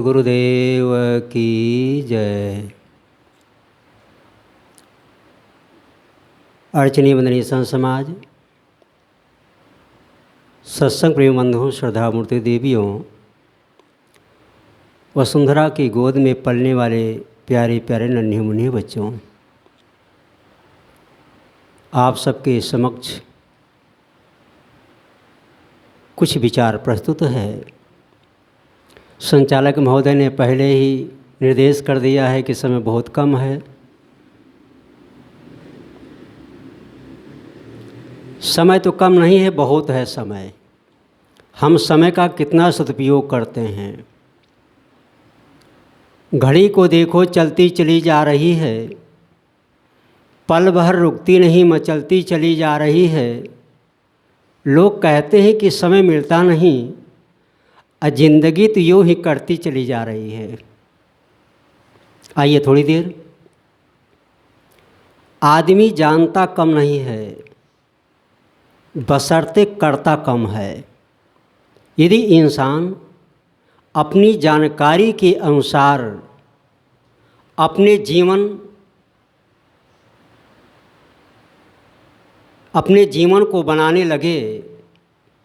गुरुदेव की जय। अर्चनीय वंदनीय संत समाज, सत्संग प्रेम बंधुओं, श्रद्धा मूर्ति देवियों, वसुंधरा की गोद में पलने वाले प्यारे प्यारे नन्हे मुन्ने बच्चों, आप सबके समक्ष कुछ विचार प्रस्तुत है। संचालक महोदय ने पहले ही निर्देश कर दिया है कि समय बहुत कम है। समय तो कम नहीं है, बहुत है समय। हम समय का कितना सदुपयोग करते हैं। घड़ी को देखो, चलती चली जा रही है, पल भर रुकती नहीं, मचलती चली जा रही है। लोग कहते हैं कि समय मिलता नहीं, जिंदगी तो यूँ ही कटती चली जा रही है। आइए थोड़ी देर। आदमी जानता कम नहीं है, बशर्ते करता कम है। यदि इंसान अपनी जानकारी के अनुसार अपने जीवन को बनाने लगे,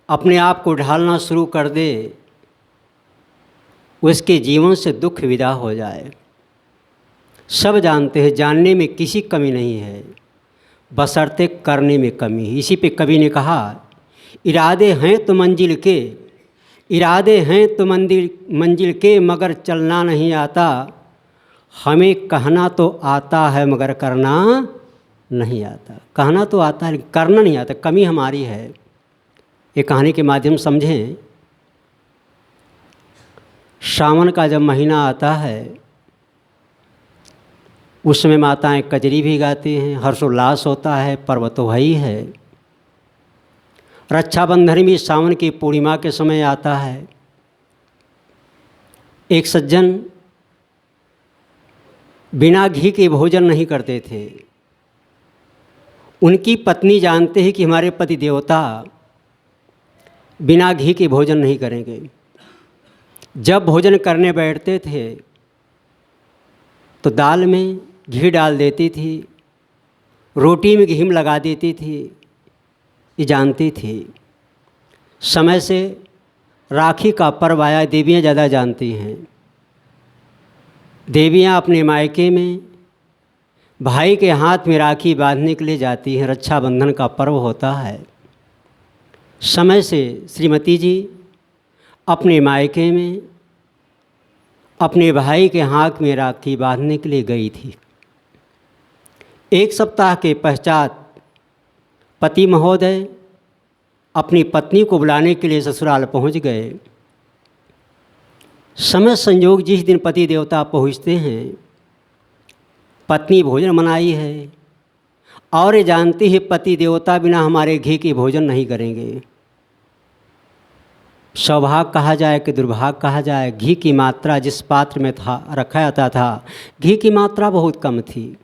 अपने आप को ढालना शुरू कर दे, उसके जीवन से दुख विदा हो जाए। सब जानते हैं, जानने में किसी कमी नहीं है, बशर्ते करने में कमी है। इसी पे कवि ने कहा, इरादे हैं तो मंजिल के, इरादे हैं तो मंजिल के, मगर चलना नहीं आता। हमें कहना तो आता है मगर करना नहीं आता। कहना तो आता है लेकिन करना नहीं आता, कमी हमारी है। ये कहानी के माध्यम समझें। सावन का जब महीना आता है, उस समय माताएं कजरी भी गाती हैं, हर्षोल्लास होता है, पर्व तो है ही है। रक्षाबंधन भी सावन की पूर्णिमा के समय आता है। एक सज्जन बिना घी के भोजन नहीं करते थे। उनकी पत्नी जानते हैं कि हमारे पति देवता बिना घी के भोजन नहीं करेंगे। जब भोजन करने बैठते थे तो दाल में घी डाल देती थी, रोटी में घी लगा देती थी। ये जानती थी। समय से राखी का पर्व आया, देवियाँ ज़्यादा जानती हैं। देवियाँ अपने मायके में भाई के हाथ में राखी बांधने के लिए जाती हैं। रक्षाबंधन का पर्व होता है। समय से श्रीमती जी अपने मायके में अपने भाई के हाथ में राखी बांधने के लिए गई थी। एक सप्ताह के पश्चात पति महोदय अपनी पत्नी को बुलाने के लिए ससुराल पहुंच गए। समय संयोग जिस दिन पति देवता पहुंचते हैं, पत्नी भोजन बनाई है और ये जानती है पति देवता बिना हमारे घी के भोजन नहीं करेंगे। सौभाग्य कहा जाए कि दुर्भाग्य कहा जाए, घी की मात्रा जिस पात्र में रखा जाता था, घी की मात्रा बहुत कम थी।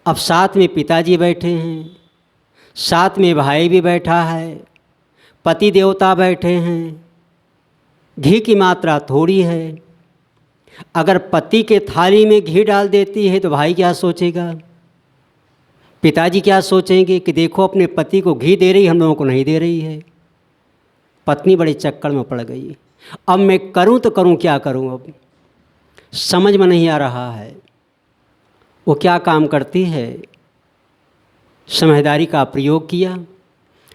अब साथ में पिताजी बैठे हैं, साथ में भाई भी बैठा है, पति देवता बैठे हैं, घी की मात्रा थोड़ी है। अगर पति के थाली में घी डाल देती है तो भाई क्या सोचेगा, पिताजी क्या सोचेंगे कि देखो अपने पति को घी दे रही, हम लोगों को नहीं दे रही है। पत्नी बड़े चक्कर में पड़ गई। अब मैं करूं तो करूं क्या करूं, अब समझ में नहीं आ रहा है। वो क्या काम करती है, समझदारी का प्रयोग किया,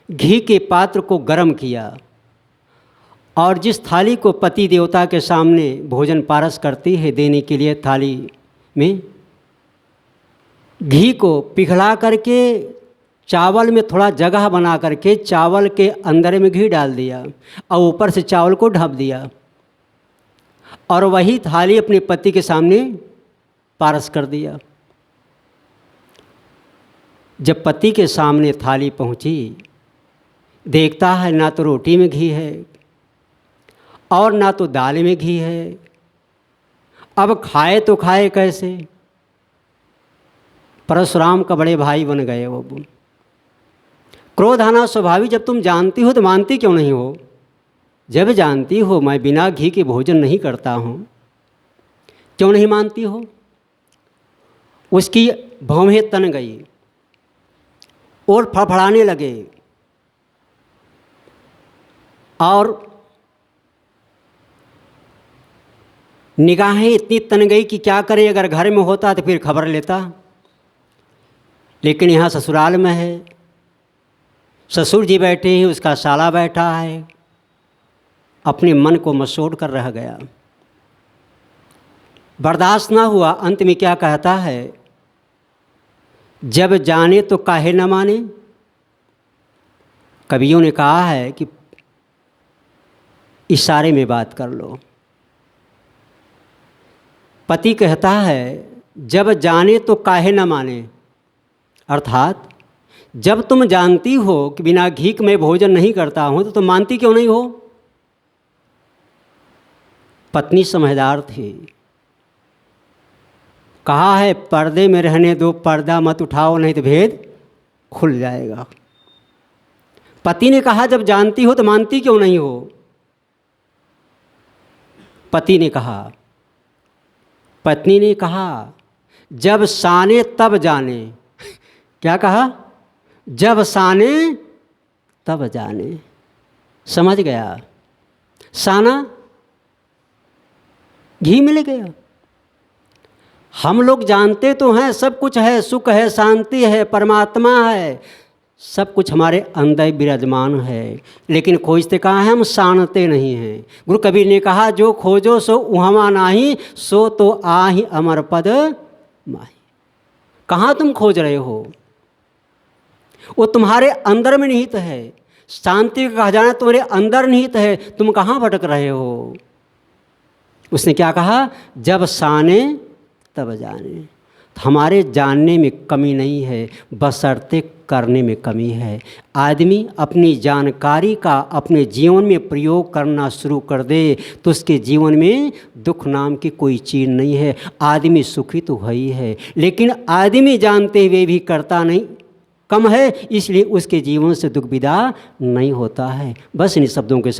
घी के पात्र को गर्म किया और जिस थाली को पति देवता के सामने भोजन पारस करती है देने के लिए, थाली में घी को पिघला करके चावल में थोड़ा जगह बना करके चावल के अंदर में घी डाल दिया और ऊपर से चावल को ढक दिया और वही थाली अपने पति के सामने पारस कर दिया। जब पति के सामने थाली पहुंची, देखता है ना तो रोटी में घी है और ना तो दाल में घी है। अब खाए तो खाए कैसे। परशुराम का बड़े भाई बन गए वो। क्रोध आना स्वाभाविक, जब तुम जानती हो तो मानती क्यों नहीं हो। जब जानती हो मैं बिना घी के भोजन नहीं करता हूँ, क्यों नहीं मानती हो? उसकी भौहें तन गई और फड़फड़ाने लगे और निगाहें इतनी तन गई कि क्या करे, अगर घर में होता तो फिर खबर लेता, लेकिन यहाँ ससुराल में है, ससुर जी बैठे हैं, उसका साला बैठा है, अपने मन को मसोड़ कर रह गया। बर्दाश्त ना हुआ, अंत में क्या कहता है, जब जाने तो काहे न माने। कवियों ने कहा है कि इशारे में बात कर लो। पति कहता है जब जाने तो काहे न माने, अर्थात जब तुम जानती हो कि बिना घी के मैं भोजन नहीं करता हूँ तो तुम मानती क्यों नहीं हो? पत्नी समझदार थी, कहा है पर्दे में रहने दो, पर्दा मत उठाओ नहीं तो भेद खुल जाएगा। पति ने कहा जब जानती हो तो मानती क्यों नहीं हो? पति ने कहा, पत्नी ने कहा जब साने तब जाने। क्या कहा? जब साने तब जाने। समझ गया? साना घी मिल गया। हम लोग जानते तो हैं सब कुछ है, सुख है, शांति है, परमात्मा है, सब कुछ हमारे अंदर विराजमान है, लेकिन खोजते कहाँ हैं? हम सानते नहीं हैं। गुरु कबीर ने कहा जो खोजो सो उहमा नाही, सो तो आहि अमर पद माही। कहाँ तुम खोज रहे हो? वो तुम्हारे अंदर में निहित है। शांति का खजाना तुम्हारे अंदर निहित है, तुम कहाँ भटक रहे हो? उसने क्या कहा? जब साने तब जाने। हमारे जानने में कमी नहीं है, बशर्ते करने में कमी है। आदमी अपनी जानकारी का अपने जीवन में प्रयोग करना शुरू कर दे तो उसके जीवन में दुख नाम की कोई चीज़ नहीं है। आदमी सुखी तो है ही है, लेकिन आदमी जानते हुए भी करता नहीं, कम है, इसलिए उसके जीवन से दुख विदा नहीं होता है। बस इन शब्दों के